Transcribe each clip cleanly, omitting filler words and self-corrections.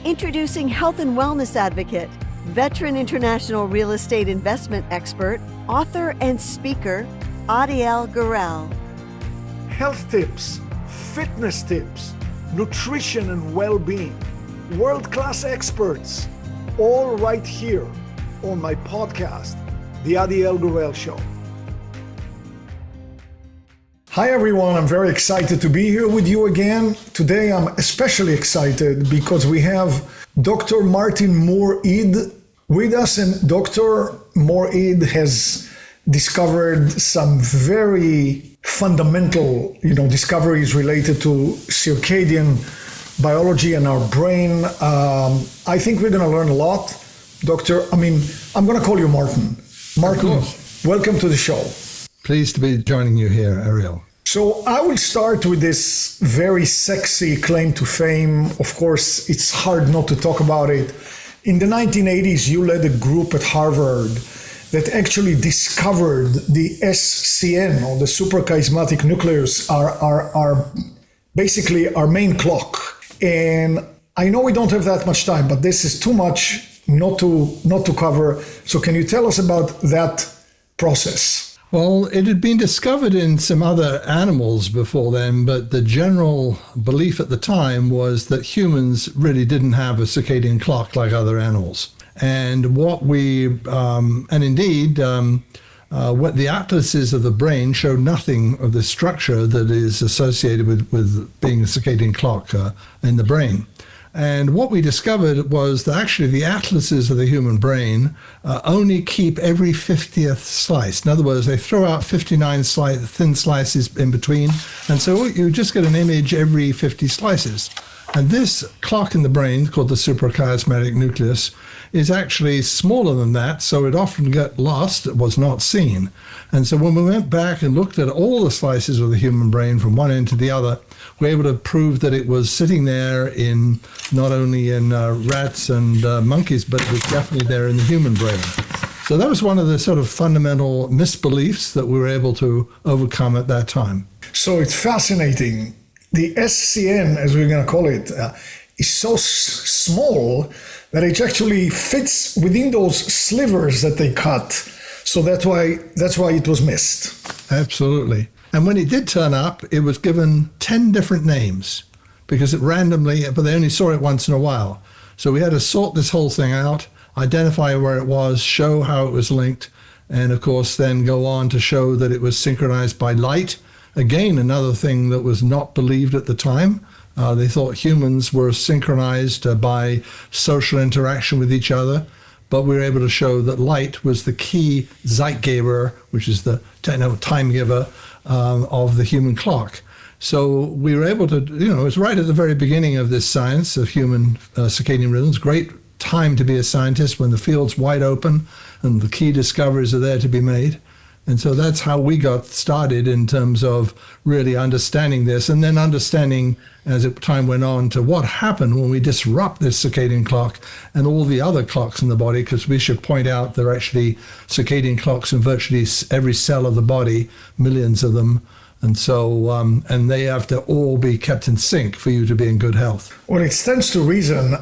Introducing health and wellness advocate, veteran international real estate investment expert, author and speaker, Adiel Gurel. Health tips, fitness tips, nutrition and well-being, world-class experts, all right here on my podcast, The Adiel Gurel Show. Hi everyone, I'm very excited to be here with you again. Today I'm especially excited because we have Dr. Martin Moore-Ede with us, and Dr. Moore-Ede has discovered some very fundamental, discoveries related to circadian biology and our brain. I think we're going to learn a lot. I'm going to call you Martin. Martin, welcome to the show. Pleased to be joining you here, Ariel. So I will start with this very sexy claim to fame. Of course, it's hard not to talk about it. In the 1980s, you led a group at Harvard that actually discovered the SCN, or the suprachiasmatic nucleus, are basically our main clock. And I know we don't have that much time, but this is too much not to cover. So can you tell us about that process? Well, it had been discovered in some other animals before then, but the general belief at the time was that humans really didn't have a circadian clock like other animals. And what what the atlases of the brain showed nothing of the structure that is associated with being a circadian clock in the brain. And what we discovered was that actually the atlases of the human brain only keep every 50th slice. In other words, they throw out 59 thin slices in between. And so you just get an image every 50 slices. And this clock in the brain, called the suprachiasmatic nucleus, is actually smaller than that, so it often got lost, it was not seen. And so when we went back and looked at all the slices of the human brain from one end to the other, we were able to prove that it was sitting there in not only in rats and monkeys, but it was definitely there in the human brain. So that was one of the sort of fundamental misbeliefs that we were able to overcome at that time. So it's fascinating. The SCN, as we're going to call it, is so small that it actually fits within those slivers that they cut. So that's why it was missed. Absolutely. And when it did turn up, it was given 10 different names because it randomly, but they only saw it once in a while. So we had to sort this whole thing out, identify where it was, show how it was linked, and of course then go on to show that it was synchronized by light. Again, another thing that was not believed at the time. They thought humans were synchronized by social interaction with each other, but we were able to show that light was the key Zeitgeber, which is the time giver of the human clock. So we were able to, it was right at the very beginning of this science of human circadian rhythms. Great time to be a scientist when the field's wide open and the key discoveries are there to be made. And so that's how we got started in terms of really understanding this, and then understanding as time went on to what happened when we disrupt this circadian clock and all the other clocks in the body, because we should point out there are actually circadian clocks in virtually every cell of the body, millions of them. And so, and they have to all be kept in sync for you to be in good health. Well, it stands to reason.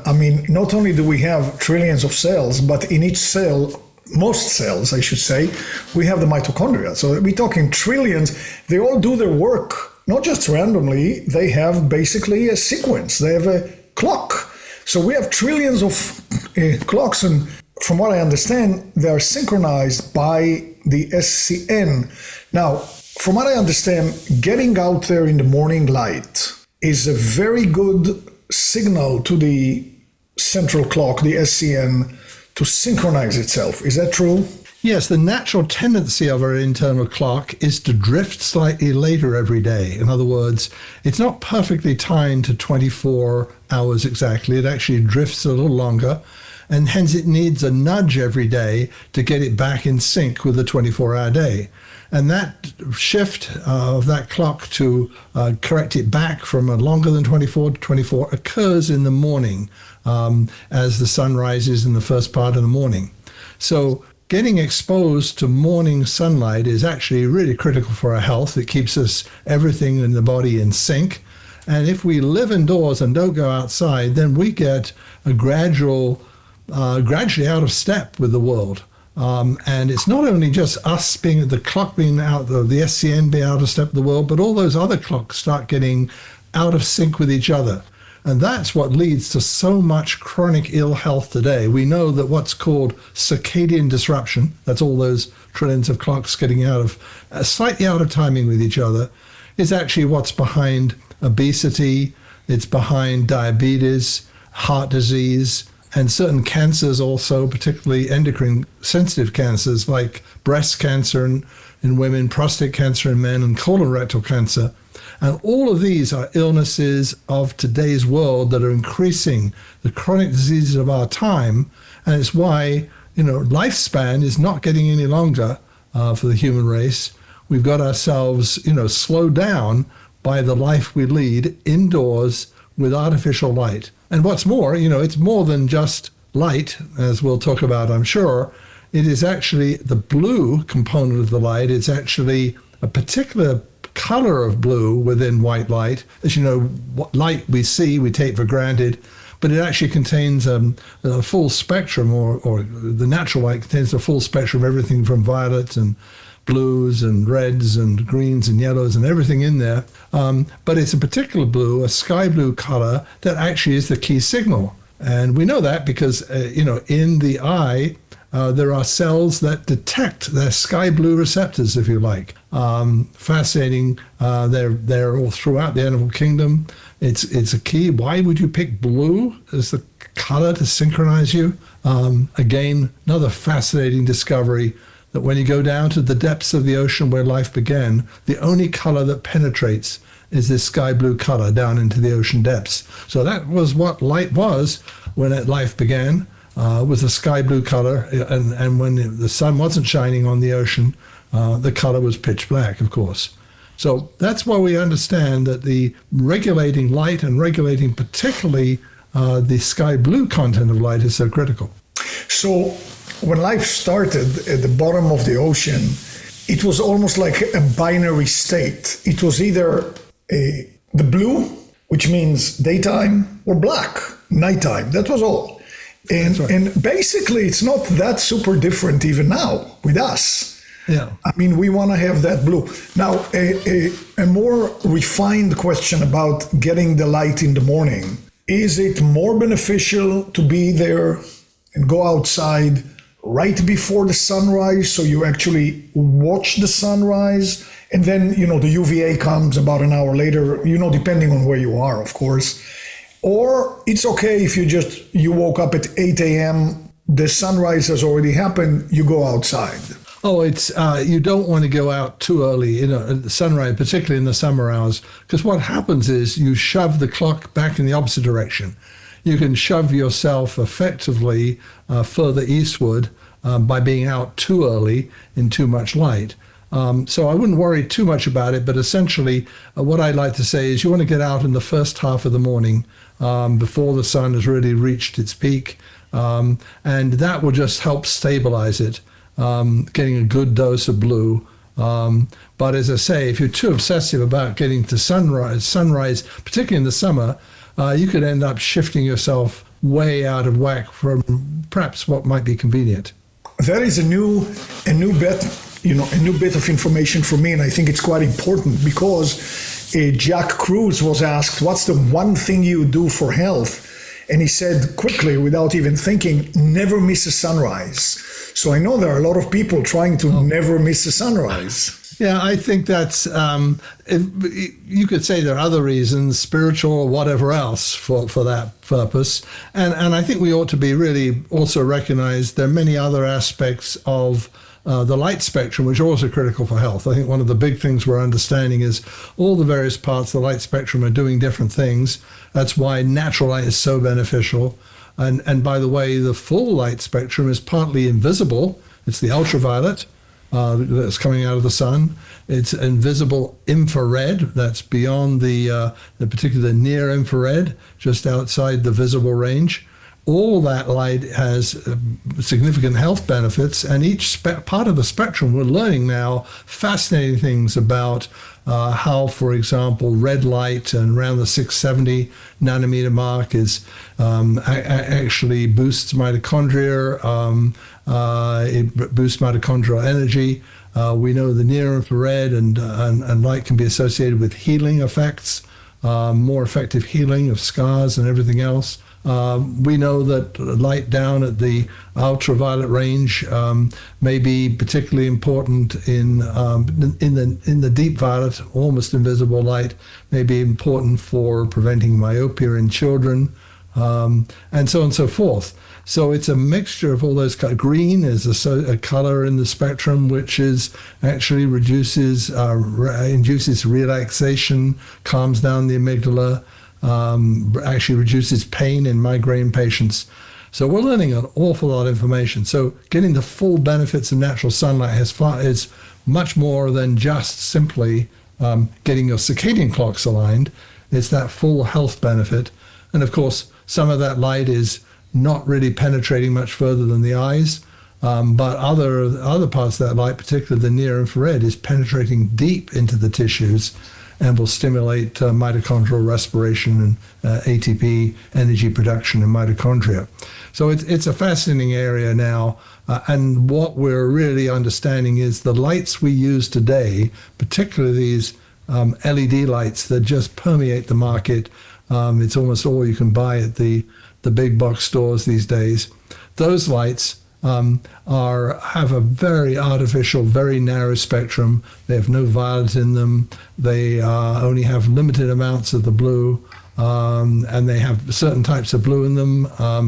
Not only do we have trillions of cells, but in each cell, most cells, I should say, we have the mitochondria. So we're talking trillions. They all do their work, not just randomly. They have basically a sequence. They have a clock. So we have trillions of clocks. And from what I understand, they are synchronized by the SCN. Now, from what I understand, getting out there in the morning light is a very good signal to the central clock, the SCN, to synchronize itself. Is that true? Yes, the natural tendency of our internal clock is to drift slightly later every day. In other words, it's not perfectly timed to 24 hours exactly. It actually drifts a little longer, and hence it needs a nudge every day to get it back in sync with the 24-hour day. And that shift of that clock to correct it back from a longer than 24 to 24 occurs in the morning as the sun rises in the first part of the morning. So getting exposed to morning sunlight is actually really critical for our health. It keeps everything in the body in sync. And if we live indoors and don't go outside, then we get a gradually out of step with the world. And it's not only just us being the clock being out, the SCN being out of step with the world, but all those other clocks start getting out of sync with each other. And that's what leads to so much chronic ill health today. We know that what's called circadian disruption, that's all those trillions of clocks getting out of, slightly out of timing with each other, is actually what's behind obesity, it's behind diabetes, heart disease, and certain cancers also, particularly endocrine sensitive cancers like breast cancer in women, prostate cancer in men, and colorectal cancer. And all of these are illnesses of today's world that are increasing the chronic diseases of our time. And it's why, lifespan is not getting any longer for the human race. We've got ourselves, slowed down by the life we lead indoors with artificial light. And what's more, it's more than just light, as we'll talk about, I'm sure. It is actually the blue component of the light. It's actually a particular color of blue within white light. As you know, what light we see, we take for granted, but it actually contains a full spectrum, or the natural light contains a full spectrum of everything from violets and blues and reds and greens and yellows and everything in there. But it's a particular blue, a sky blue color, that actually is the key signal. And we know that because, in the eye, there are cells that detect their sky blue receptors, if you like. Fascinating. They're all throughout the animal kingdom. It's a key. Why would you pick blue as the color to synchronize you? Again, another fascinating discovery that when you go down to the depths of the ocean where life began, the only color that penetrates is this sky blue color down into the ocean depths. So that was what light was when life began. Was a sky blue color, and when the sun wasn't shining on the ocean, the color was pitch black, of course. So that's why we understand that the regulating light and regulating particularly the sky blue content of light is so critical. So when life started at the bottom of the ocean, it was almost like a binary state. It was either the blue, which means daytime, or black, nighttime. That was all. And right. And basically, it's not that super different even now with us. Yeah. I mean, we want to have that blue. Now, a more refined question about getting the light in the morning. Is it more beneficial to be there and go outside right before the sunrise, so you actually watch the sunrise, and then, the UVA comes about an hour later, depending on where you are, of course. Or it's okay if you woke up at 8 a.m., the sunrise has already happened, you go outside. Oh, it's you don't want to go out too early, at the sunrise, particularly in the summer hours, because what happens is you shove the clock back in the opposite direction. You can shove yourself effectively further eastward by being out too early in too much light. So I wouldn't worry too much about it, but essentially what I'd like to say is you want to get out in the first half of the morning before the sun has really reached its peak, and that will just help stabilize it, getting a good dose of blue. But as I say, if you're too obsessive about getting to sunrise, particularly in the summer, you could end up shifting yourself way out of whack from perhaps what might be convenient. That is a new bit of information for me, and I think it's quite important because Jack Kruse was asked, what's the one thing you do for health? And he said quickly, without even thinking, never miss a sunrise. So I know there are a lot of people trying to never miss a sunrise. Yeah, I think that's, you could say there are other reasons, spiritual or whatever else for that purpose. And I think we ought to be really also recognized there are many other aspects of the light spectrum, which are also critical for health. I think one of the big things we're understanding is all the various parts of the light spectrum are doing different things. That's why natural light is so beneficial. And by the way, the full light spectrum is partly invisible. It's the ultraviolet that's coming out of the sun. It's invisible infrared that's beyond the particular near infrared, just outside the visible range. All that light has significant health benefits, and each part of the spectrum, we're learning now fascinating things about how, for example, red light and around the 670 nanometer mark actually boosts mitochondria. It boosts mitochondrial energy. We know the near infrared and light can be associated with healing effects, more effective healing of scars and everything else. We know that light down at the ultraviolet range may be particularly important in the deep violet, almost invisible light, may be important for preventing myopia in children, and so on and so forth. So it's a mixture of all those colors. Green is a color in the spectrum which is actually induces relaxation, calms down the amygdala, actually reduces pain in migraine patients. So we're learning an awful lot of information. So getting the full benefits of natural sunlight is much more than just simply getting your circadian clocks aligned. It's that full health benefit. And of course, some of that light is not really penetrating much further than the eyes, but other parts of that light, particularly the near infrared, is penetrating deep into the tissues and will stimulate mitochondrial respiration and ATP energy production in mitochondria. So it's a fascinating area now, and what we're really understanding is the lights we use today, particularly these LED lights that just permeate the market. It's almost all you can buy at the big box stores these days. Those lights have a very artificial, very narrow spectrum. They have no violet in them. They only have limited amounts of the blue, and they have certain types of blue in them,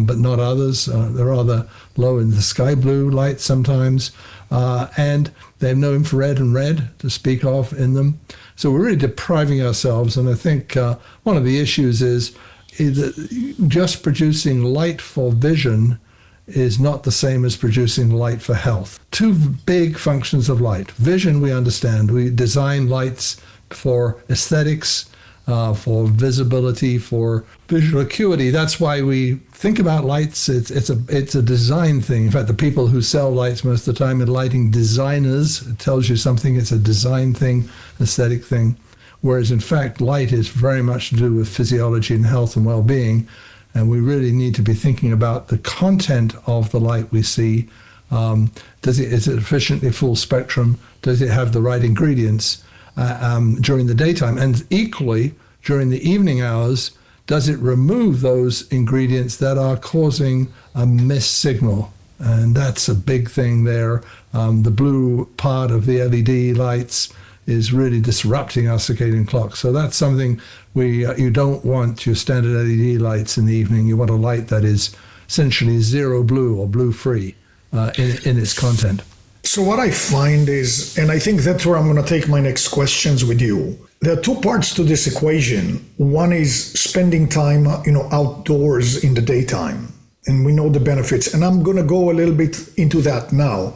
but not others. They're rather low in the sky blue light sometimes, and they have no infrared and red to speak of in them. So we're really depriving ourselves, and I think one of the issues is that just producing light for vision is not the same as producing light for health. Two big functions of light. Vision, we understand. We design lights for aesthetics, for visibility, for visual acuity. That's why we think about lights. It's a design thing. In fact, the people who sell lights most of the time are lighting designers. It tells you something. It's a design thing, aesthetic thing. Whereas in fact, light is very much to do with physiology and health and well-being. And we really need to be thinking about the content of the light we see. Is it efficiently full spectrum? Does it have the right ingredients during the daytime? And equally, during the evening hours, does it remove those ingredients that are causing a missed signal? And that's a big thing there. The blue part of the LED lights is really disrupting our circadian clock. So that's something you don't want your standard LED lights in the evening. You want a light that is essentially zero blue or blue free in its content. So what I find is, and I think that's where I'm going to take my next questions with you. There are two parts to this equation. One is spending time, outdoors in the daytime, and we know the benefits. And I'm going to go a little bit into that now.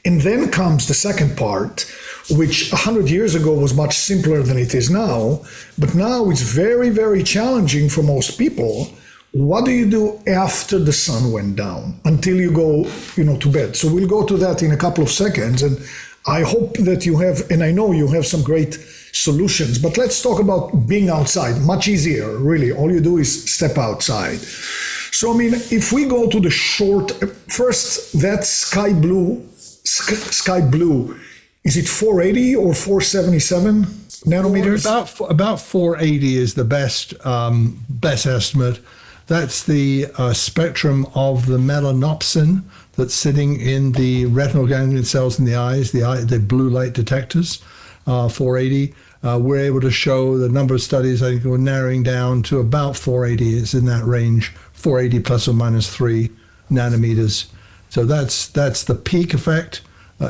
And then comes the second part, which 100 years ago was much simpler than it is now, but now it's very, very challenging for most people. What do you do after the sun went down until you go, to bed? So we'll go to that in a couple of seconds, and I hope that you have, and I know you have some great solutions, but let's talk about being outside. Much easier, really. All you do is step outside. So, if we go to the short, first, that sky blue, is it 480 or 477 nanometers? About 480 is the best estimate. That's the spectrum of the melanopsin that's sitting in the retinal ganglion cells in the eyes, the blue light detectors. 480. We're able to show the number of studies. I think we're narrowing down to about 480. It's in that range, 480 plus or minus 3 nanometers. So that's the peak effect.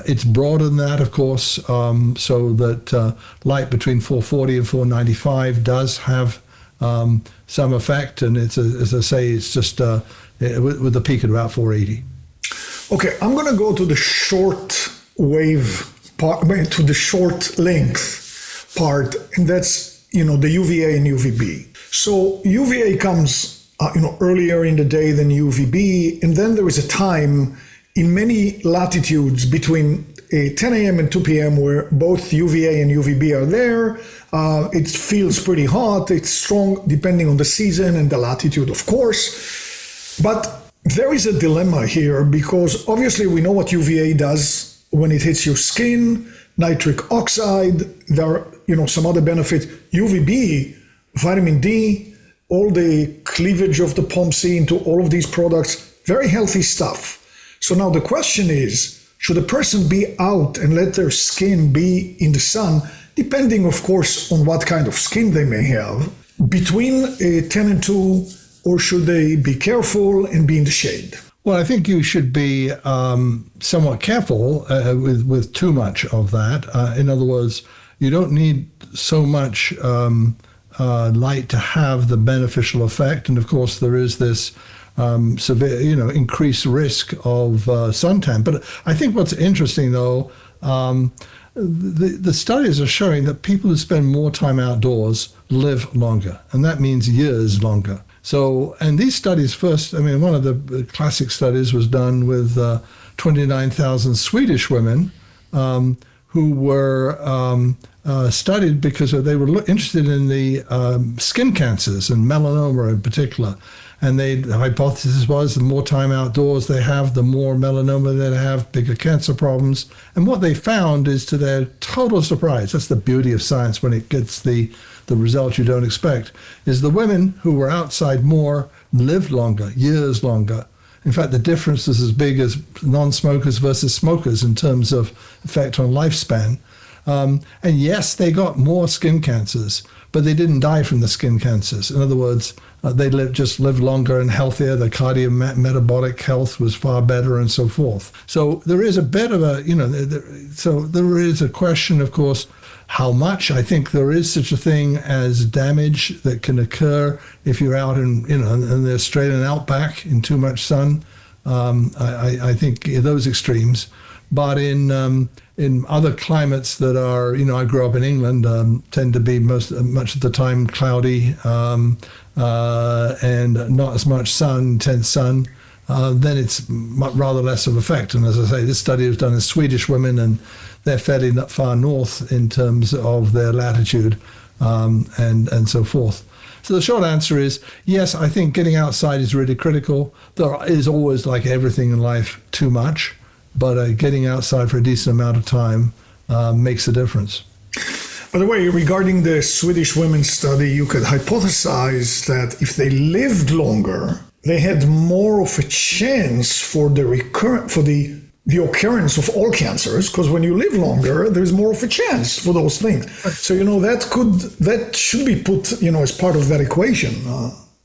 It's broader than that, of course, so that light between 440 and 495 does have some effect. And it's, as I say, it's just with the peak at about 480. Okay, I'm going to go to the short wave part, to the short length part, and that's, the UVA and UVB. So UVA comes, earlier in the day than UVB, and then there is a time in many latitudes between 10 a.m. and 2 p.m. where both UVA and UVB are there. It feels pretty hot. It's strong depending on the season and the latitude, of course. But there is a dilemma here because obviously we know what UVA does when it hits your skin, nitric oxide, there are some other benefits. UVB, vitamin D, all the cleavage of the POMC into all of these products, very healthy stuff. So now the question is, should a person be out and let their skin be in the sun, depending, of course, on what kind of skin they may have, between 10 and 2, or should they be careful and be in the shade? Well, I think you should be somewhat careful with too much of that. In other words, you don't need so much light to have the beneficial effect. And of course, there is this severe, increased risk of suntan. But I think what's interesting, though, the studies are showing that people who spend more time outdoors live longer, and that means years longer. So, and these studies first, one of the classic studies was done with 29,000 Swedish women who were studied because they were interested in the skin cancers and melanoma in particular. And the hypothesis was the more time outdoors they have, the more melanoma they have, bigger cancer problems. And what they found is, to their total surprise, that's the beauty of science when it gets the result you don't expect, is the women who were outside more lived longer, years longer. In fact, the difference is as big as non-smokers versus smokers in terms of effect on lifespan. And yes, they got more skin cancers, but they didn't die from the skin cancers. In other words, they just lived longer and healthier. The cardiometabolic health was far better and so forth. So there is a bit of so there is a question, of course, how much. I think there is such a thing as damage that can occur if you're out in the Australian outback in too much sun. I think those extremes. But in other climates that are, I grew up in England, tend to be much of the time cloudy and not as much intense sun, then it's rather less of effect. And as I say, this study was done in Swedish women, and they're fairly far north in terms of their latitude and so forth. So the short answer is, yes, I think getting outside is really critical. There is always, like everything in life, too much. But getting outside for a decent amount of time makes a difference. By the way, regarding the Swedish women's study, you could hypothesize that if they lived longer, they had more of a chance for the occurrence of all cancers, because when you live longer, there's more of a chance for those things. So that should be put as part of that equation,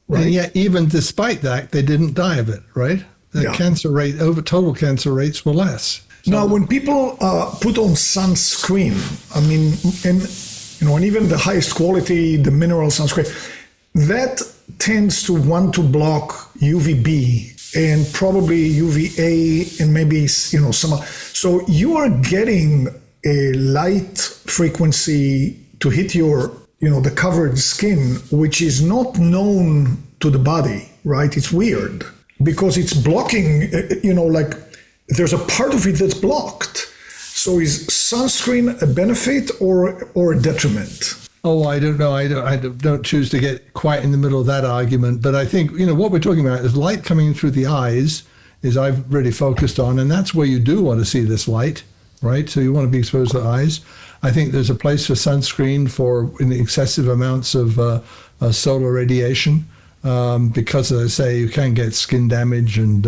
right? And yet, even despite that, they didn't die of it, right? The cancer rate, total cancer rates were less. So, now, when people put on sunscreen, and even the highest quality, the mineral sunscreen, that tends to want to block UVB and probably UVA and maybe some. So you are getting a light frequency to hit your the covered skin, which is not known to the body, right? It's weird. Because it's blocking, there's a part of it that's blocked. So is sunscreen a benefit or a detriment? Oh, I don't know. I don't choose to get quite in the middle of that argument. But I think, what we're talking about is light coming through the eyes is I've really focused on. And that's where you do want to see this light, right? So you want to be exposed to the eyes. I think there's a place for sunscreen for excessive amounts of solar radiation. Because, as I say, you can get skin damage and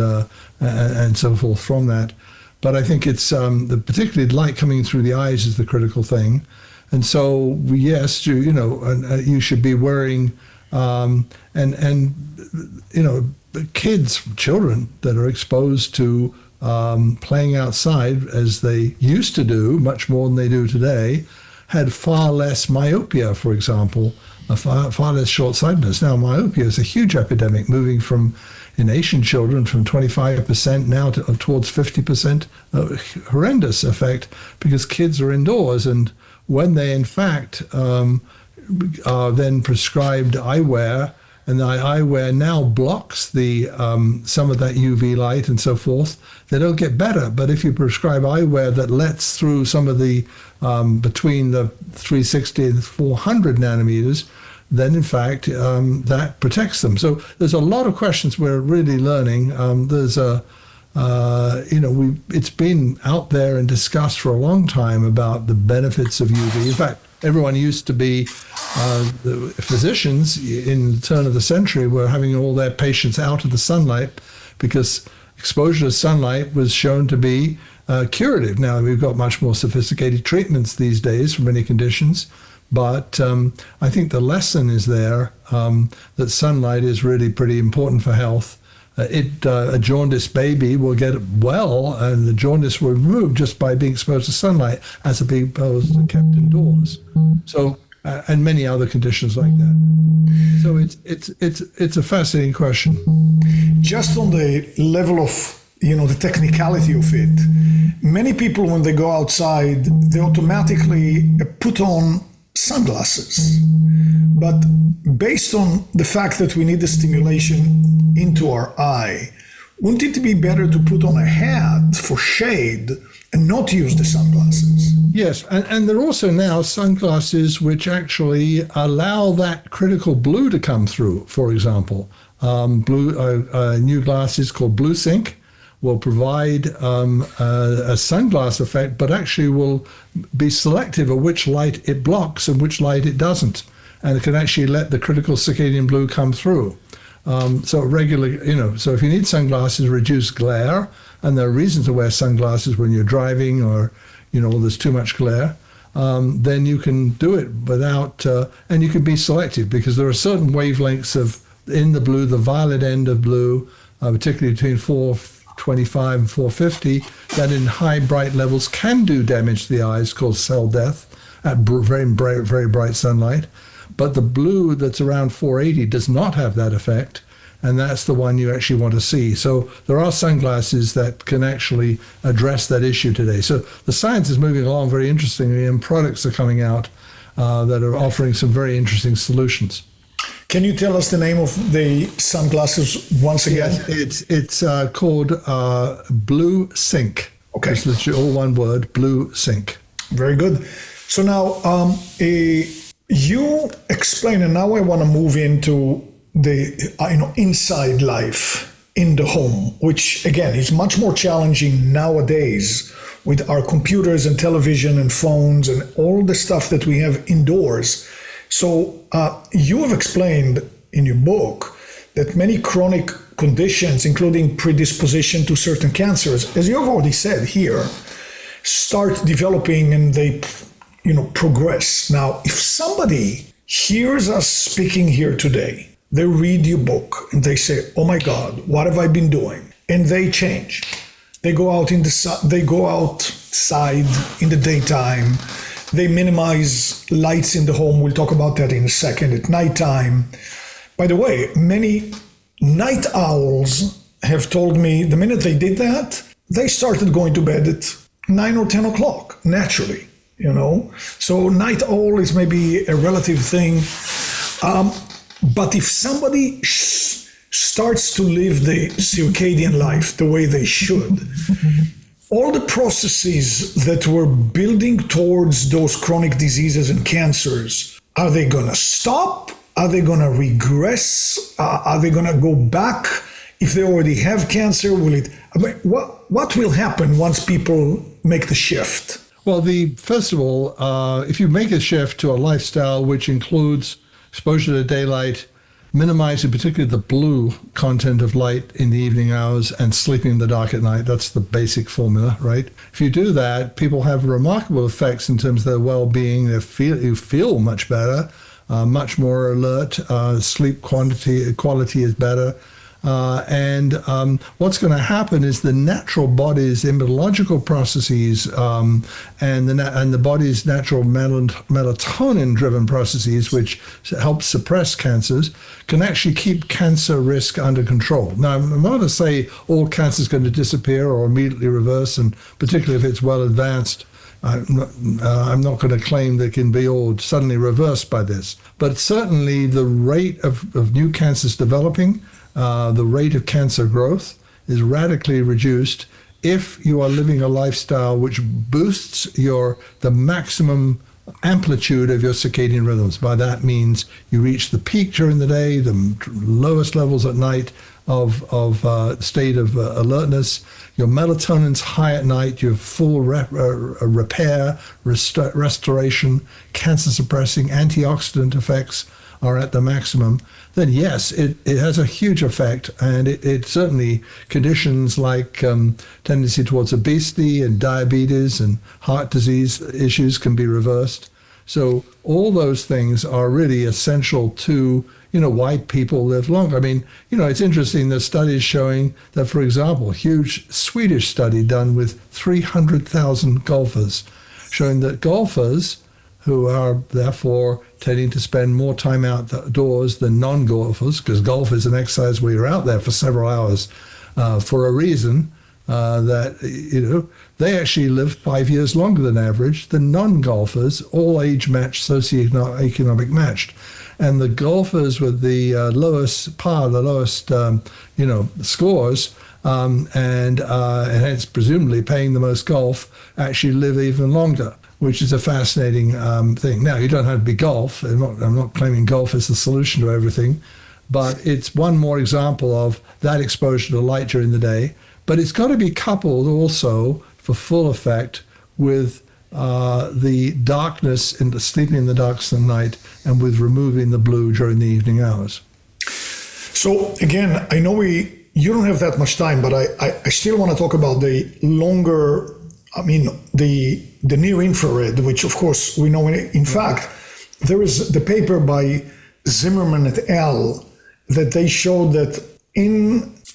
so forth from that. But I think it's particularly light coming through the eyes is the critical thing. And so, yes, you should be wearing children that are exposed to playing outside as they used to do, much more than they do today, had far less myopia, for example. Far less short-sightedness. Now, myopia is a huge epidemic, moving in Asian children from 25% now towards 50%. Horrendous effect because kids are indoors, and when they, in fact, are then prescribed eyewear, and the eyewear now blocks the some of that UV light and so forth, they don't get better. But if you prescribe eyewear that lets through some of the between the 360 and 400 nanometers, then in fact that protects them. So there's a lot of questions we're really learning. There's a it's been out there and discussed for a long time about the benefits of UV. In fact, everyone used to be, the physicians in the turn of the century were having all their patients out of the sunlight because exposure to sunlight was shown to be curative. Now, we've got much more sophisticated treatments these days for many conditions, but I think the lesson is there that sunlight is really pretty important for health. A jaundiced baby will get well, and the jaundice will remove just by being exposed to sunlight, as opposed to kept indoors. So, and many other conditions like that. So it's a fascinating question. Just on the level of the technicality of it, many people when they go outside, they automatically put on sunglasses. But based on the fact that we need the stimulation into our eye, wouldn't it be better to put on a hat for shade and not use the sunglasses? Yes, and there are also now sunglasses which actually allow that critical blue to come through. For example, new glasses called Blue Sync will provide a sunglass effect, but actually will be selective of which light it blocks and which light it doesn't. And it can actually let the critical circadian blue come through. So if you need sunglasses, reduce glare, and there are reasons to wear sunglasses when you're driving or, there's too much glare, then you can do it without, and you can be selective because there are certain wavelengths in the blue, the violet end of blue, particularly between 425 and 450, that in high bright levels can do damage to the eyes, called cell death at very bright sunlight. But the blue that's around 480 does not have that effect, and that's the one you actually want to see. So there are sunglasses that can actually address that issue today. So the science is moving along very interestingly, and products are coming out that are offering some very interesting solutions. Can you tell us the name of the sunglasses once again? Yes, it's called Blue Sync. Okay. It's literally all one word, Blue Sync. Very good. So now you explain, and now I want to move into the inside life in the home, which again is much more challenging nowadays with our computers and television and phones and all the stuff that we have indoors. So you have explained in your book that many chronic conditions, including predisposition to certain cancers, as you have already said here, start developing and they progress. Now, if somebody hears us speaking here today, they read your book and they say, "Oh my God, what have I been doing?" And they change. They go out outside in the daytime. They minimize lights in the home. We'll talk about that in a second. At nighttime. By the way, many night owls have told me the minute they did that, they started going to bed at 9 or 10 o'clock naturally. So night owl is maybe a relative thing. But if somebody starts to live the circadian life the way they should, all the processes that we're building towards those chronic diseases and cancers, are they going to stop? Are they going to regress? Are they going to go back? If they already have cancer, what will happen once people make the shift? Well, first of all, if you make a shift to a lifestyle which includes exposure to daylight, minimizing particularly the blue content of light in the evening hours, and sleeping in the dark at night, that's the basic formula, right? If you do that, people have remarkable effects in terms of their well-being. You feel much better, much more alert, sleep quality is better. And what's going to happen is the natural body's immunological processes and the body's natural melatonin-driven processes, which help suppress cancers, can actually keep cancer risk under control. Now, I'm not going to say all cancer is going to disappear or immediately reverse, and particularly if it's well advanced, I'm not going to claim they can be all suddenly reversed by this. But certainly the rate of new cancers developing, the rate of cancer growth is radically reduced if you are living a lifestyle which boosts the maximum amplitude of your circadian rhythms. By that means you reach the peak during the day, the lowest levels at night of state of alertness. Your melatonin's high at night, your full repair, restoration, cancer suppressing, antioxidant effects are at the maximum, then yes, it has a huge effect, and it certainly conditions like tendency towards obesity and diabetes and heart disease issues can be reversed. So all those things are really essential to why people live longer. I mean, it's interesting, there's studies showing that, for example, a huge Swedish study done with 300,000 golfers, showing that golfers who are therefore tending to spend more time outdoors than non-golfers, because golf is an exercise where you're out there for several hours for a reason, that they actually live 5 years longer than average than non-golfers, all age matched, socioeconomic matched. And the golfers with the lowest scores, and hence presumably paying the most golf, actually live even longer, which is a fascinating thing. Now, you don't have to be golf. I'm not claiming golf is the solution to everything, but it's one more example of that exposure to light during the day. But it's got to be coupled also for full effect with the darkness and the sleeping in the darkness of the night, and with removing the blue during the evening hours. So again, I know you don't have that much time, but I still want to talk about the longer, the near infrared, which of course we know. In fact, there is the paper by Zimmerman et al. That they showed that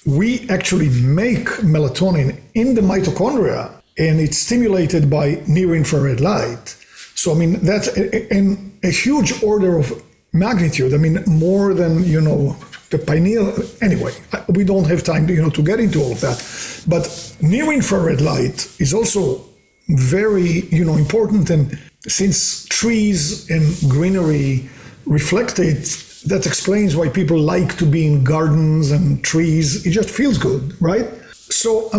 we actually make melatonin in the mitochondria, and it's stimulated by near infrared light. So that's a huge order of magnitude. More than the pineal. Anyway, we don't have time to get into all of that. But near infrared light is also very important, and since trees and greenery reflect it, that explains why people like to be in gardens and trees. It just feels good, right? So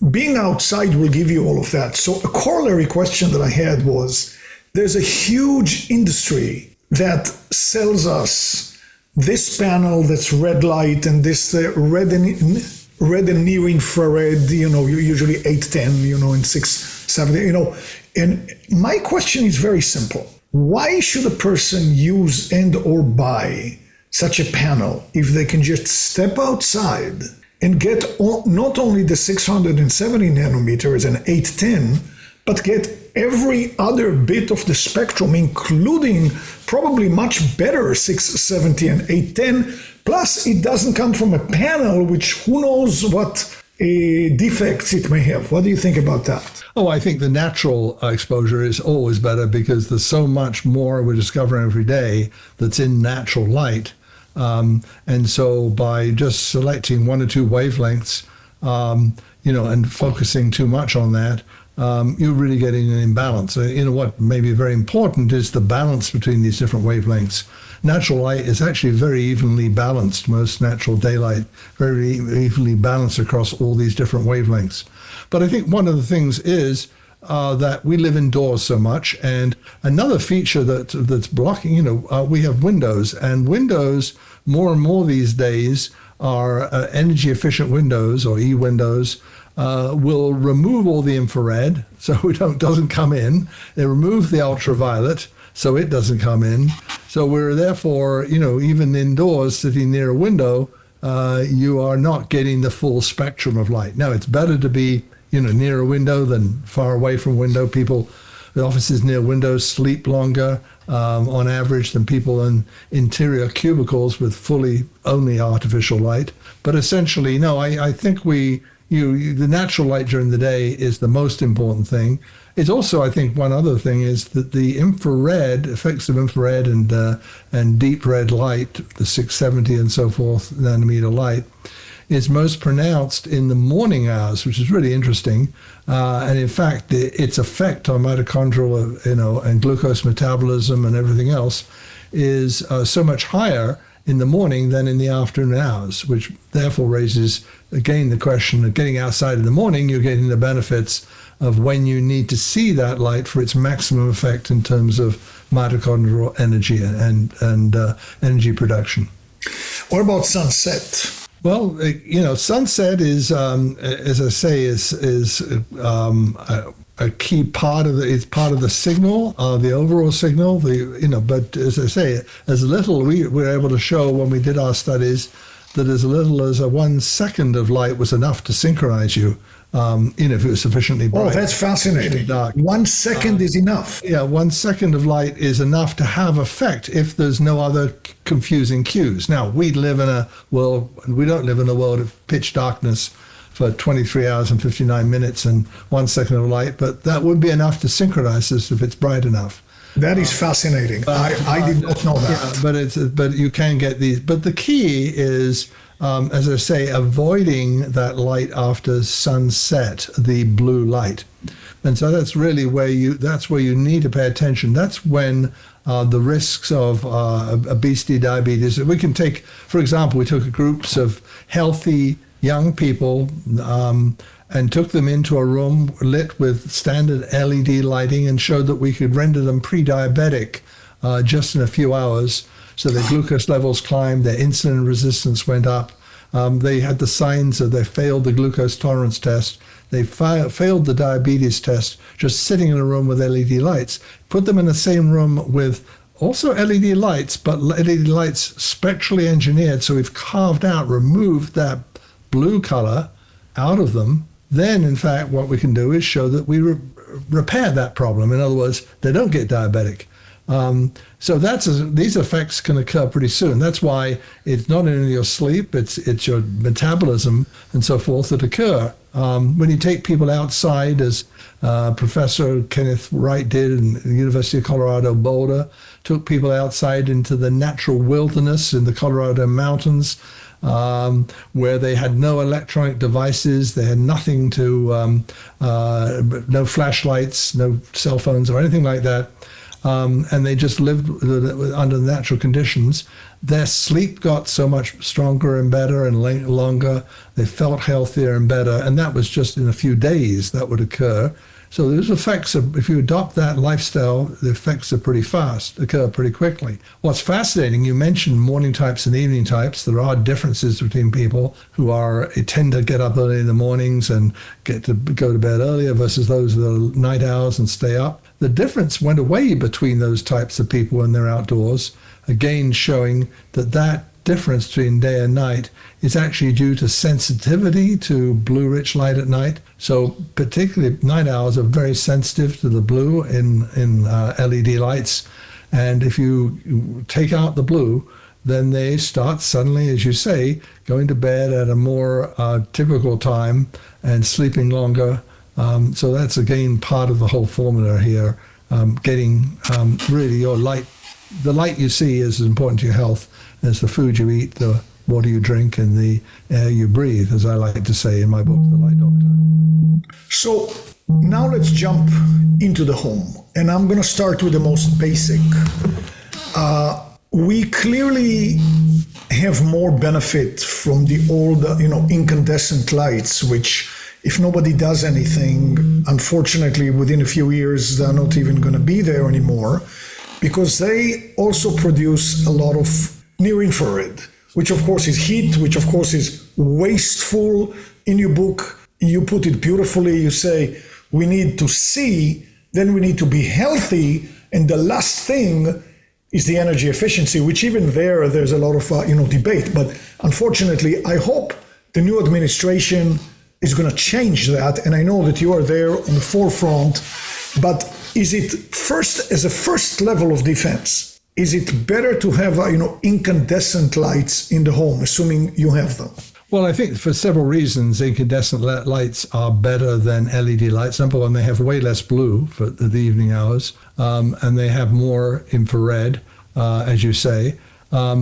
being outside will give you all of that. So a corollary question that I had was, there's a huge industry that sells us this panel that's red light and this red and near infrared, usually 810, and 670, And my question is very simple. Why should a person use and or buy such a panel if they can just step outside and get not only the 670 nanometers and 810, but get every other bit of the spectrum, including probably much better 670 and 810, plus it doesn't come from a panel which who knows what defects it may have. What do you think about that? Oh, I think the natural exposure is always better, because there's so much more we're discovering every day that's in natural light. And so by just selecting one or two wavelengths, and focusing too much on that, you're really getting an imbalance. What may be very important is the balance between these different wavelengths. Natural light is actually very evenly balanced. Most natural daylight, very evenly balanced across all these different wavelengths. But I think one of the things is that we live indoors so much, and another feature that's blocking, we have windows, and windows more and more these days are energy efficient windows, or e-windows, will remove all the infrared, so it doesn't come in. They remove the ultraviolet, so it doesn't come in. So we're therefore, even indoors, sitting near a window, you are not getting the full spectrum of light. Now, it's better to be, near a window than far away from a window. People, the offices near windows sleep longer on average than people in interior cubicles with fully only artificial light. But essentially, no, I think the natural light during the day is the most important thing. It's also, I think, one other thing is that the infrared effects of infrared and deep red light, the 670 and so forth nanometer light, is most pronounced in the morning hours, which is really interesting. And in fact, its effect on mitochondrial, and glucose metabolism and everything else is so much higher in the morning than in the afternoon hours, which therefore raises, again, the question of getting outside in the morning. You're getting the benefits of when you need to see that light for its maximum effect in terms of mitochondrial energy and energy production. What about sunset? Well, sunset is, as I say, is a key part of it's part of the signal, the overall signal. But as I say, as little we were able to show when we did our studies that as little as 1 second of light was enough to synchronize you. If it was sufficiently bright. Oh, that's fascinating. Dark. 1 second is enough. Yeah, 1 second of light is enough to have effect if there's no other confusing cues. Now, we don't live in a world of pitch darkness for 23 hours and 59 minutes and 1 second of light, but that would be enough to synchronize this if it's bright enough. That is fascinating. I did not know that. Yeah, but you can get these. But the key is, as I say, avoiding that light after sunset, the blue light. And so that's really where you need to pay attention. That's when the risks of obesity, diabetes. We can take, for example, we took groups of healthy young people and took them into a room lit with standard LED lighting and showed that we could render them pre-diabetic just in a few hours. So their glucose levels climbed, their insulin resistance went up. They had the signs of they failed the glucose tolerance test. They failed the diabetes test just sitting in a room with LED lights. Put them in the same room with also LED lights, but LED lights spectrally engineered. So we've removed that blue color out of them. Then, in fact, what we can do is show that we repair that problem. In other words, they don't get diabetic. So these effects can occur pretty soon. That's why it's not only your sleep, it's your metabolism and so forth that occur. When you take people outside, as Professor Kenneth Wright did in the University of Colorado Boulder, took people outside into the natural wilderness in the Colorado mountains, where they had no electronic devices, they had nothing no flashlights, no cell phones or anything like that. And they just lived under natural conditions. Their sleep got so much stronger and better and longer. They felt healthier and better. And that was just in a few days that would occur. So those effects, if you adopt that lifestyle, the effects are pretty fast, occur pretty quickly. What's fascinating, you mentioned morning types and evening types. There are differences between people who tend to get up early in the mornings and get to go to bed earlier versus those that are night owls and stay up. The difference went away between those types of people when they're outdoors, again showing that difference between day and night is actually due to sensitivity to blue-rich light at night. So particularly night owls are very sensitive to the blue in LED lights. And if you take out the blue, then they start suddenly, as you say, going to bed at a more typical time and sleeping longer. So that's, again, part of the whole formula here, getting really your light. The light you see is as important to your health as the food you eat, the water you drink, and the air you breathe, as I like to say in my book, The Light Doctor. So now let's jump into the home. And I'm going to start with the most basic. We clearly have more benefit from the old, incandescent lights, which if nobody does anything, unfortunately, within a few years, they're not even going to be there anymore, because they also produce a lot of near-infrared, which of course is heat, which of course is wasteful. In your book, you put it beautifully. You say, we need to see, then we need to be healthy, and the last thing is the energy efficiency, which even there's a lot of debate. But unfortunately, I hope the new administration is going to change that, and I know that you are there on the forefront. But is it as a first level of defense? Is it better to have incandescent lights in the home, assuming you have them? Well, I think for several reasons, incandescent lights are better than LED lights. Number one, they have way less blue for the evening hours, and they have more infrared, as you say.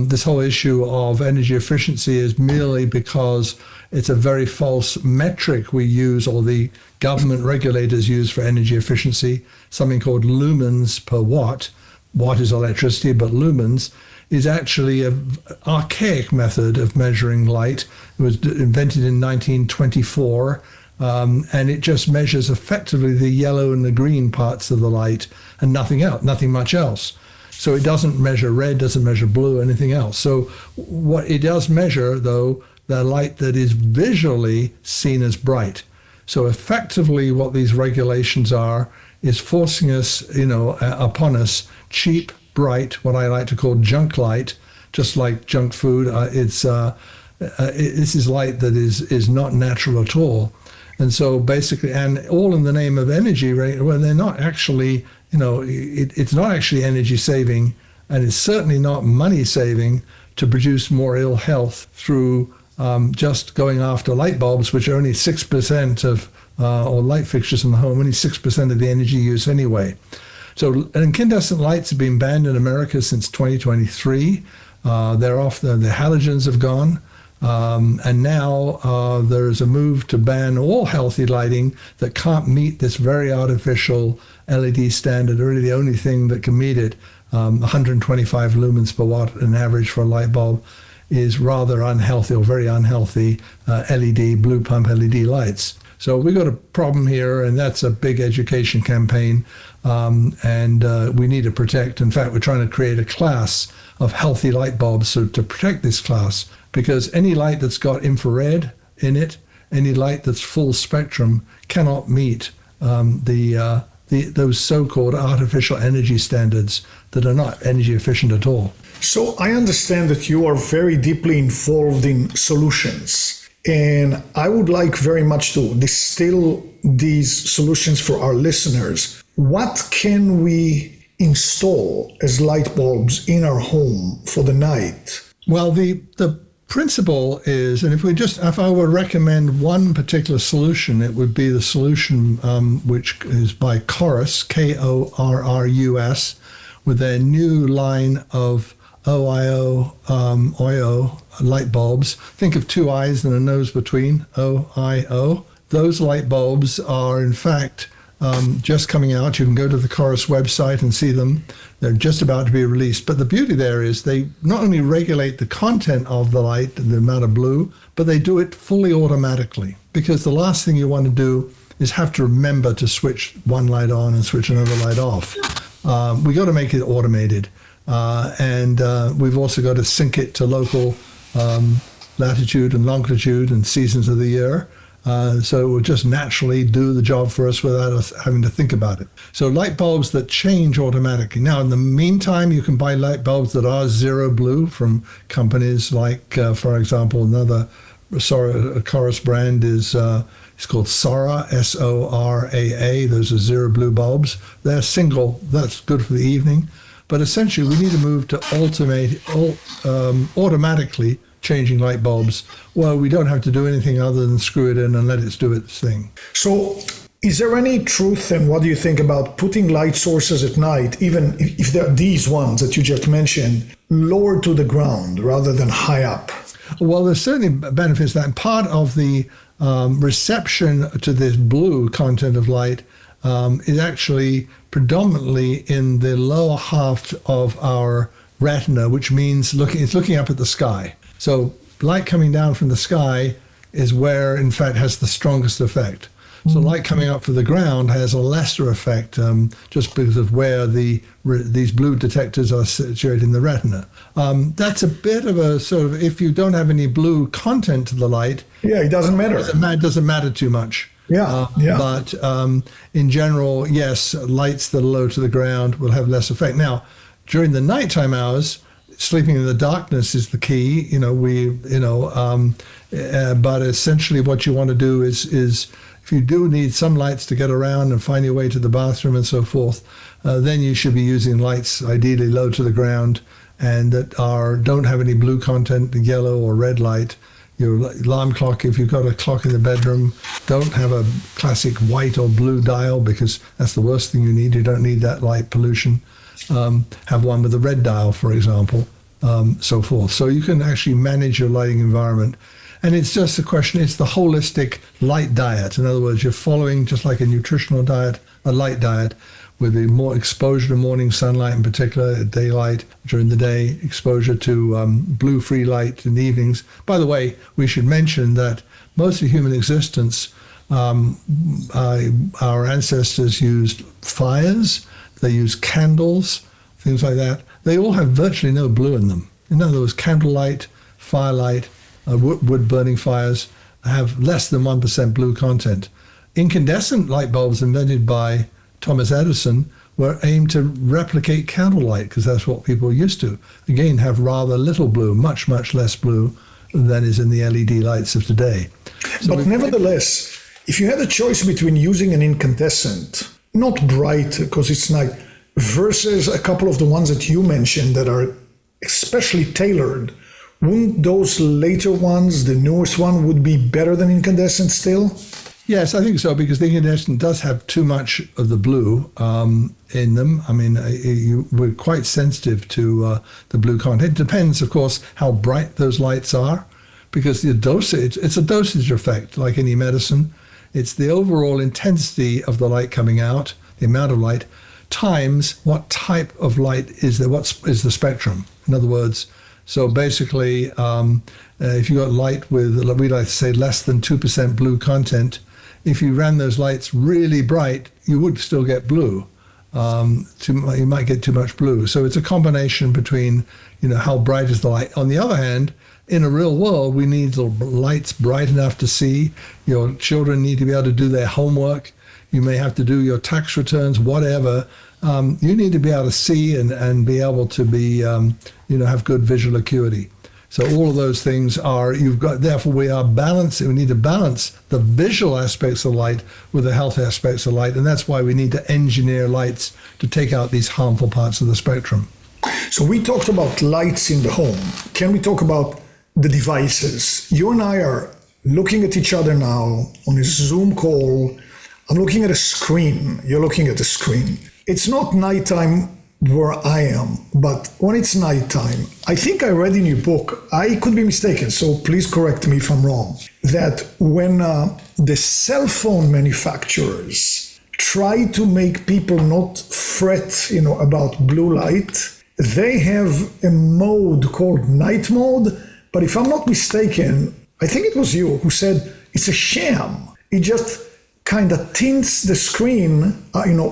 this whole issue of energy efficiency is merely because it's a very false metric we use, or the government regulators use for energy efficiency, something called lumens per watt. Watt is electricity, but lumens is actually an archaic method of measuring light. It was invented in 1924, and it just measures effectively the yellow and the green parts of the light and nothing else, nothing much else. So it doesn't measure red, doesn't measure blue, anything else. So what it does measure, though, the light that is visually seen as bright. So effectively what these regulations are is forcing us, upon us, cheap, bright, what I like to call junk light, just like junk food. This is light that is not natural at all. And so basically, and all in the name of energy, right? Well, they're not actually, it's not actually energy saving, and it's certainly not money saving to produce more ill health through just going after light bulbs, which are only 6% of, or light fixtures in the home, only 6% of the energy use anyway. So incandescent lights have been banned in America since 2023. They're off, the halogens have gone. And now there is a move to ban all healthy lighting that can't meet this very artificial LED standard, really the only thing that can meet it. 125 lumens per watt, an average for a light bulb, is rather unhealthy, or very unhealthy LED, blue pump LED lights. So we've got a problem here, and that's a big education campaign, and we need to protect. In fact, we're trying to create a class of healthy light bulbs so to protect this class, because any light that's got infrared in it, any light that's full spectrum, cannot meet those so-called artificial energy standards that are not energy efficient at all. So I understand that you are very deeply involved in solutions. And I would like very much to distill these solutions for our listeners. What can we install as light bulbs in our home for the night? Well, the principle is, and if I were to recommend one particular solution, it would be the solution which is by Chorus, Korrus, with their new line of OIO light bulbs. Think of two eyes and a nose between, OIO. Those light bulbs are, in fact, just coming out. You can go to the Chorus website and see them. They're just about to be released. But the beauty there is they not only regulate the content of the light and the amount of blue, but they do it fully automatically. Because the last thing you want to do is have to remember to switch one light on and switch another light off. We got to make it automated. And we've also got to sync it to local latitude and longitude and seasons of the year. So it will just naturally do the job for us without us having to think about it. So light bulbs that change automatically. Now, in the meantime, you can buy light bulbs that are zero blue from companies like, for example, another Chorus brand is it's called Sora, SORAA. Those are zero blue bulbs. They're single. That's good for the evening. But essentially, we need to move to automatically changing light bulbs. Well, we don't have to do anything other than screw it in and let it do its thing. So is there any truth, and what do you think about putting light sources at night, even if they're these ones that you just mentioned, lower to the ground rather than high up? Well, there's certainly benefits to that. Part of the reception to this blue content of light is actually predominantly in the lower half of our retina, which means it's looking up at the sky. So light coming down from the sky is where, in fact, has the strongest effect. So light coming up from the ground has a lesser effect just because of where these blue detectors are situated in the retina. That's a bit of a sort of, if you don't have any blue content to the light, it doesn't matter. It doesn't matter too much. But in general, yes, lights that are low to the ground will have less effect. Now, during the nighttime hours, sleeping in the darkness is the key. But essentially, what you want to do is if you do need some lights to get around and find your way to the bathroom and so forth, then you should be using lights ideally low to the ground and that don't have any blue content, yellow or red light. Your alarm clock, if you've got a clock in the bedroom, don't have a classic white or blue dial because that's the worst thing you need. You don't need that light pollution. Have one with a red dial, for example. so forth. So you can actually manage your lighting environment. And it's just a question, it's the holistic light diet. In other words, you're following, just like a nutritional diet, a light diet, with the more exposure to morning sunlight in particular, daylight during the day, exposure to blue-free light in the evenings. By the way, we should mention that most of human existence, our ancestors used fires, they used candles, things like that. They all have virtually no blue in them. In other words, candlelight, firelight, wood-burning fires have less than 1% blue content. Incandescent light bulbs invented by Thomas Edison were aimed to replicate candlelight because that's what people are used to. Again, have rather little blue, much, much less blue than is in the LED lights of today. So but nevertheless, if you had a choice between using an incandescent, not bright because it's night, versus a couple of the ones that you mentioned that are especially tailored, wouldn't those later ones, the newest one, would be better than incandescent still? Yes, I think so, because the incandescent does have too much of the blue in them. I mean, we're quite sensitive to the blue content. It depends, of course, how bright those lights are, because the dosage, it's a dosage effect, like any medicine. It's the overall intensity of the light coming out, the amount of light, times what type of light is there, what is the spectrum. In other words, so basically, if you got light with, we like to say, less than 2% blue content, if you ran those lights really bright, you would still get blue. You might get too much blue. So it's a combination between, how bright is the light. On the other hand, in a real world, we need the lights bright enough to see. Your children need to be able to do their homework. You may have to do your tax returns, whatever. You need to be able to see and be able to be, have good visual acuity. So all of those things therefore we are balancing, we need to balance the visual aspects of light with the health aspects of light. And that's why we need to engineer lights to take out these harmful parts of the spectrum. So we talked about lights in the home. Can we talk about the devices? You and I are looking at each other now on a Zoom call. I'm looking at a screen. You're looking at a screen. It's not nighttime where I am, but when it's nighttime, I think I read in your book, I could be mistaken, so please correct me if I'm wrong, that when the cell phone manufacturers try to make people not fret, about blue light, they have a mode called night mode, but if I'm not mistaken, I think it was you who said it's a sham. It just kind of tints the screen,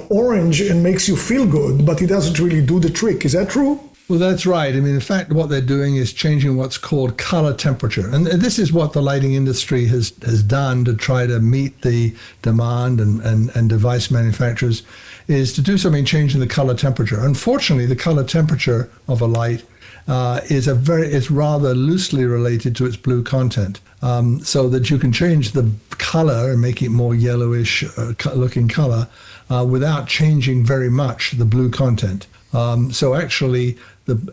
orange and makes you feel good, but it doesn't really do the trick. Is that true? Well, that's right. I mean, in fact, what they're doing is changing what's called color temperature. And this is what the lighting industry has done to try to meet the demand and device manufacturers, is to do something changing the color temperature. Unfortunately, the color temperature of a light is rather loosely related to its blue content, so that you can change the color and make it more yellowish looking color without changing very much the blue content. So actually,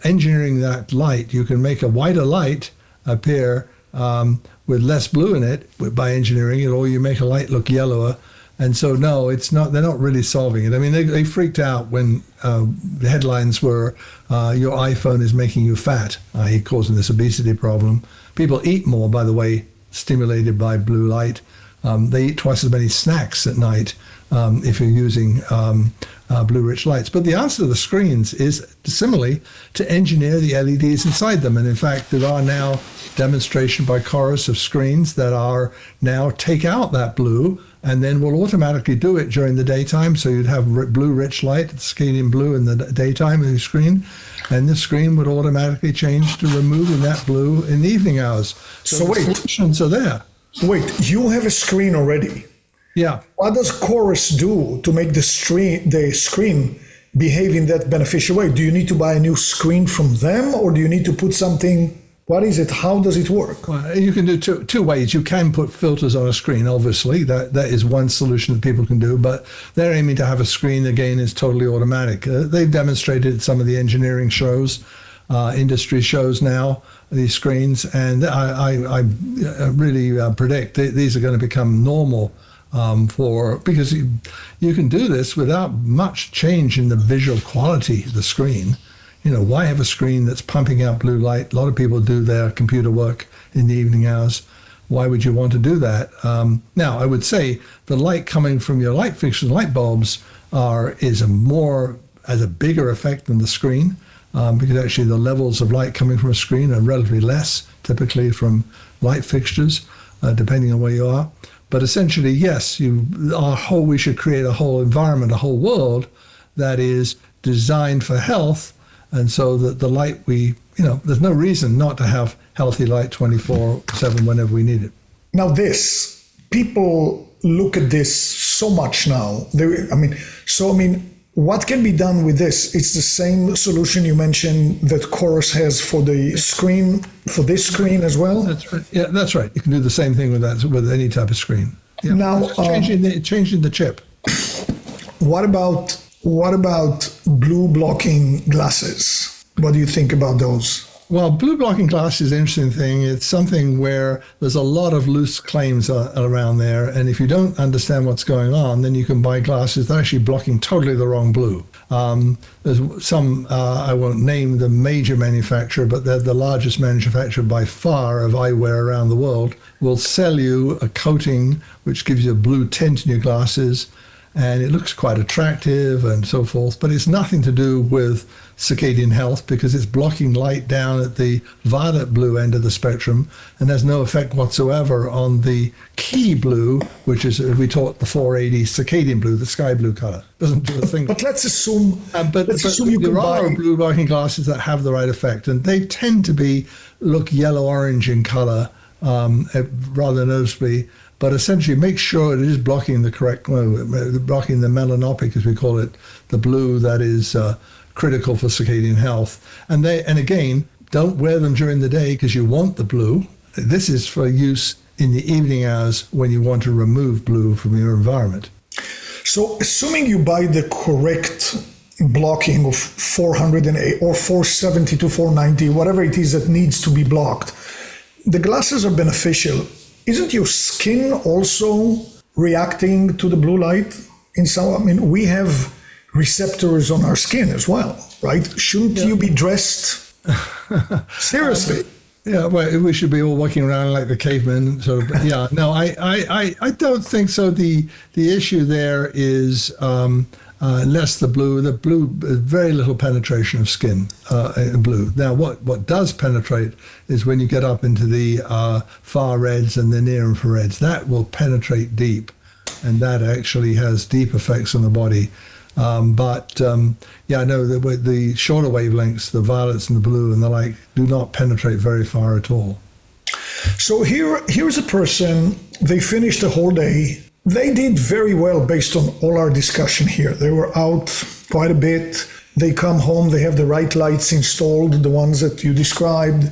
engineering that light, you can make a whiter light appear with less blue in it by engineering it, or you make a light look yellower. And so, no, it's not. They're not really solving it. I mean, they freaked out when the headlines were, your iPhone is making you fat, i.e. causing this obesity problem. People eat more, by the way, stimulated by blue light. They eat twice as many snacks at night if you're using blue-rich lights. But the answer to the screens is similarly to engineer the LEDs inside them. And in fact, there are now demonstration by Chorus of screens that are now take out that blue and then will automatically do it during the daytime. So you'd have blue-rich light, circadian blue in the daytime of the screen, and the screen would automatically change to removing that blue in the evening hours. So wait. the solutions are there. Wait, you have a screen already. Yeah. What does Chorus do to make the screen behave in that beneficial way? Do you need to buy a new screen from them, or do you need to put something? What is it? How does it work? Well, you can do two ways. You can put filters on a screen, obviously. That is one solution that people can do, but they're aiming to have a screen, again, is totally automatic. They've demonstrated at some of the engineering shows, industry shows now, these screens, and I really predict these are going to become normal because you can do this without much change in the visual quality of the screen. Why have a screen that's pumping out blue light? A lot of people do their computer work in the evening hours. Why would you want to do that? Now, I would say the light coming from your light fixtures, light bulbs, has a bigger effect than the screen, because actually the levels of light coming from a screen are relatively less, typically from light fixtures, depending on where you are. But essentially, yes, we should create a whole environment, a whole world that is designed for health, and so that the light there's no reason not to have healthy light 24/7 whenever we need it. Now people look at this so much now. What can be done with this? It's the same solution you mentioned that Chorus has for the screen, for this screen as well? That's right. Yeah, that's right. You can do the same thing with that, with any type of screen. Yeah. Now, changing the chip. What about blue blocking glasses? What do you think about those? Well, blue blocking glass is an interesting thing. It's something where there's a lot of loose claims around there. And if you don't understand what's going on, then you can buy glasses that are actually blocking totally the wrong blue. There's some, I won't name the major manufacturer, but they're the largest manufacturer by far of eyewear around the world, will sell you a coating which gives you a blue tint in your glasses. And it looks quite attractive and so forth, but it's nothing to do with circadian health because it's blocking light down at the violet blue end of the spectrum and has no effect whatsoever on the key blue, which is, we taught the 480 circadian blue, the sky blue color. Doesn't do a thing. But let's assume, there are blue blocking glasses that have the right effect, and they tend to look yellow-orange in color rather noticeably. But essentially, make sure it is blocking the correct blue, blocking the melanopic, as we call it, the blue that is critical for circadian health. And again, don't wear them during the day because you want the blue. This is for use in the evening hours when you want to remove blue from your environment. So, assuming you buy the correct blocking of 408 or 470 to 490, whatever it is that needs to be blocked, the glasses are beneficial. Isn't your skin also reacting to the blue light? We have receptors on our skin as well, right? Shouldn't you be dressed seriously? Well, we should be all walking around like the cavemen. So, yeah, no, I don't think so. The issue there is less the blue. The blue, very little penetration of skin in blue. Now, what does penetrate is when you get up into the far reds and the near infrareds. That will penetrate deep, and that actually has deep effects on the body. The shorter wavelengths, the violets and the blue and the like, do not penetrate very far at all. So here's a person, they finished the whole day. They did very well based on all our discussion here. They were out quite a bit. They come home, they have the right lights installed, the ones that you described.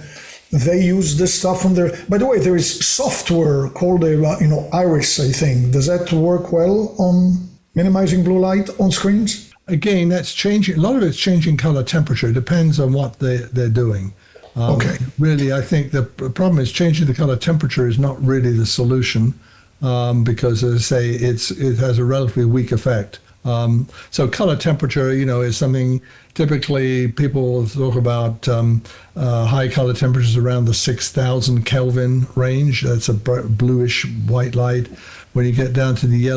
They use the stuff from there. By the way, there is software called Iris, I think. Does that work well on minimizing blue light on screens? Again, that's changing. A lot of it's changing color temperature. It depends on what they're doing. Okay. Really, I think the problem is changing the color temperature is not really the solution. Because, as I say, it has a relatively weak effect. So color temperature, is something typically people talk about high color temperatures around the 6,000 Kelvin range. That's a bluish white light. When you get down to the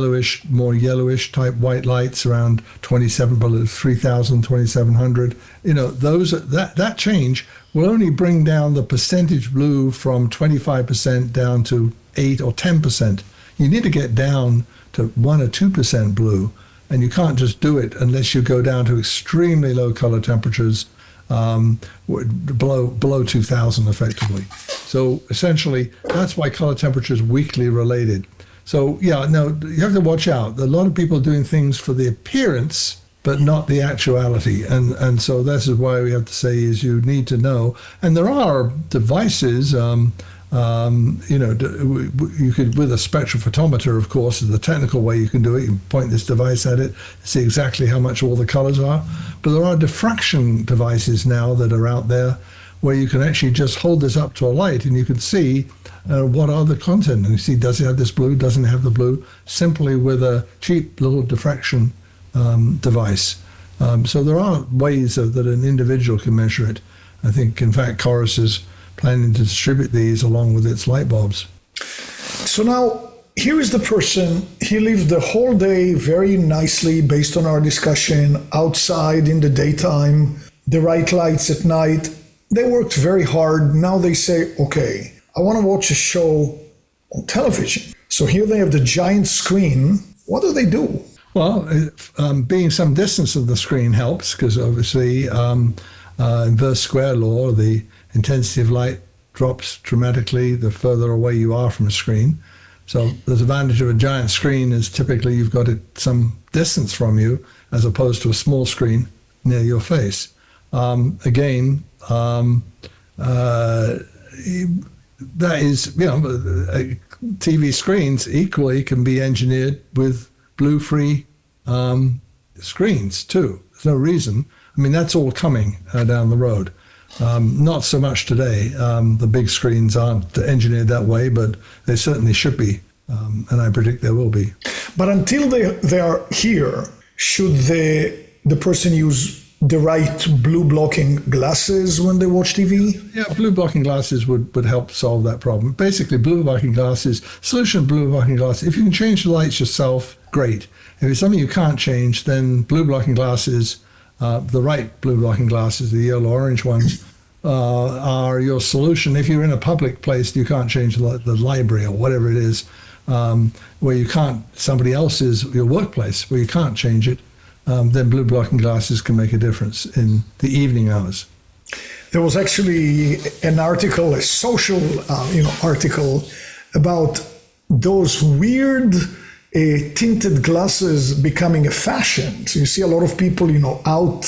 more yellowish type white lights around 3,000, 2,700, that change will only bring down the percentage blue from 25% down to 8 or 10%. You need to get down to 1 or 2% blue, and you can't just do it unless you go down to extremely low color temperatures, below 2,000 effectively. So essentially, that's why color temperature is weakly related. So you have to watch out. A lot of people are doing things for the appearance, but not the actuality. And so this is why we have to say is you need to know. And there are devices, you could, with a spectrophotometer, of course, is the technical way you can do it. You can point this device at it, see exactly how much all the colors are. But there are diffraction devices now that are out there where you can actually just hold this up to a light and you can see what are the content. And you see, does it have this blue, doesn't it have the blue, simply with a cheap little diffraction device. So there are ways that an individual can measure it. I think, in fact, Chorus is planning to distribute these along with its light bulbs. So now, here is the person, he lived the whole day very nicely based on our discussion, outside in the daytime, the right lights at night. They worked very hard. Now they say, okay, I want to watch a show on television. So here they have the giant screen. What do they do? Well, being some distance of the screen helps, because obviously inverse square law, the intensity of light drops dramatically the further away you are from a screen. So the advantage of a giant screen is typically you've got it some distance from you, as opposed to a small screen near your face. Again, that is, TV screens equally can be engineered with blue-free screens too. There's no reason. I mean, that's all coming down the road. Not so much today. The big screens aren't engineered that way, but they certainly should be, and I predict there will be. But until they are here, should the person use the right blue blocking glasses when they watch TV? Yeah, blue blocking glasses would help solve that problem. Basically, blue blocking glasses, solution of blue blocking glasses, if you can change the lights yourself, great. If it's something you can't change, then blue blocking glasses, the right blue blocking glasses, the yellow-orange ones, are your solution. If you're in a public place, you can't change the library or whatever it is, where you can't, somebody else's, your workplace, where you can't change it, then blue blocking glasses can make a difference in the evening hours. There was actually an article, a social article about those weird tinted glasses becoming a fashion. So you see a lot of people, out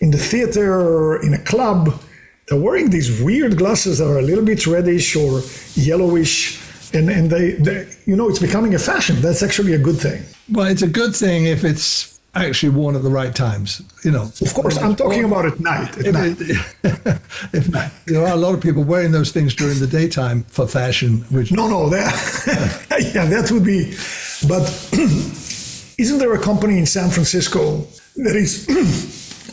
in the theater or in a club, they're wearing these weird glasses that are a little bit reddish or yellowish, and they it's becoming a fashion. That's actually a good thing. Well, it's a good thing if it's actually worn at the right times, Of course, I'm talking about at night. If there are a lot of people wearing those things during the daytime for fashion, which that would be. But isn't there a company in San Francisco that is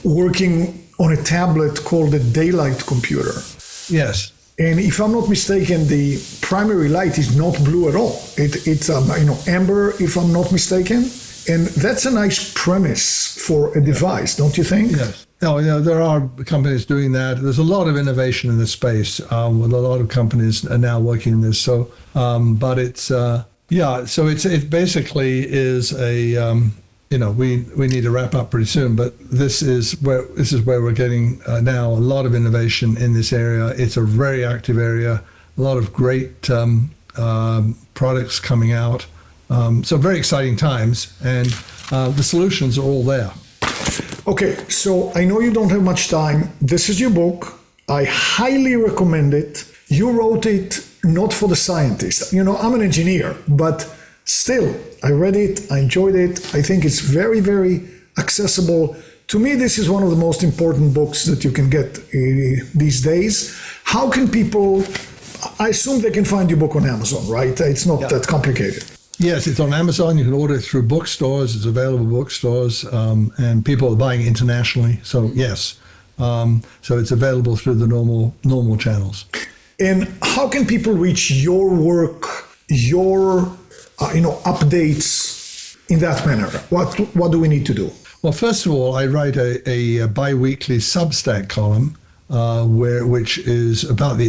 working on a tablet called a daylight computer? Yes. And if I'm not mistaken, the primary light is not blue at all. It's amber, if I'm not mistaken. And that's a nice premise for a device, don't you think? Yes. No, there are companies doing that. There's a lot of innovation in this space. With a lot of companies are now working in this. So, but it's so it basically is a we need to wrap up pretty soon. But this is where we're getting now a lot of innovation in this area. It's a very active area. A lot of great products coming out. So very exciting times, and the solutions are all there. Okay, so I know you don't have much time. This is your book. I highly recommend it. You wrote it not for the scientists. I'm an engineer, but still, I read it, I enjoyed it. I think it's very, very accessible. To me, this is one of the most important books that you can get these days. How can people, I assume they can find your book on Amazon, right? It's not that complicated. Yes, it's on Amazon. You can order it through bookstores. It's available in bookstores, and people are buying internationally. So yes, so it's available through the normal channels. And how can people reach your work, your updates in that manner? What do we need to do? Well, first of all, I write a bi-weekly Substack column, which is about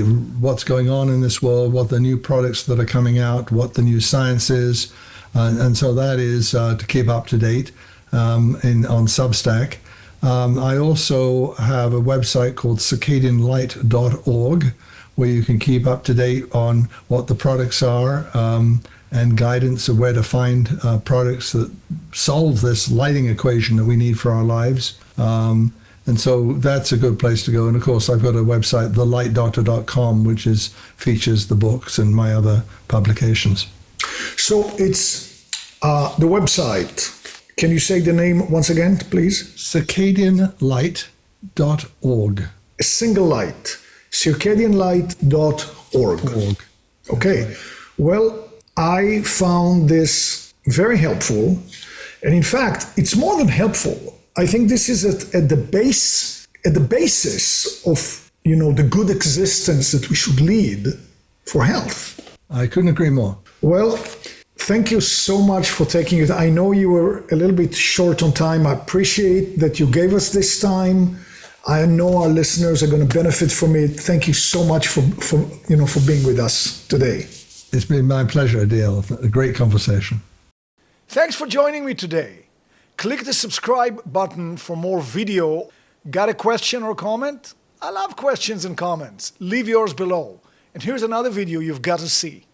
what's going on in this world, what the new products that are coming out, what the new science is, and so that is to keep up to date on Substack. I also have a website called Circadian-Aligned.org, where you can keep up to date on what the products are and guidance of where to find products that solve this lighting equation that we need for our lives. And so that's a good place to go. And of course, I've got a website, thelightdoctor.com, which features the books and my other publications. So it's the website. Can you say the name once again, please? Circadian-Aligned.org. A single light. Circadian-Aligned.org. Okay. Right. Well, I found this very helpful. And in fact, it's more than helpful. I think this is at the basis of, the good existence that we should lead for health. I couldn't agree more. Well, thank you so much for taking it. I know you were a little bit short on time. I appreciate that you gave us this time. I know our listeners are going to benefit from it. Thank you so much for being with us today. It's been my pleasure, Adil. A great conversation. Thanks for joining me today. Click the subscribe button for more video. Got a question or comment? I love questions and comments. Leave yours below. And here's another video you've got to see.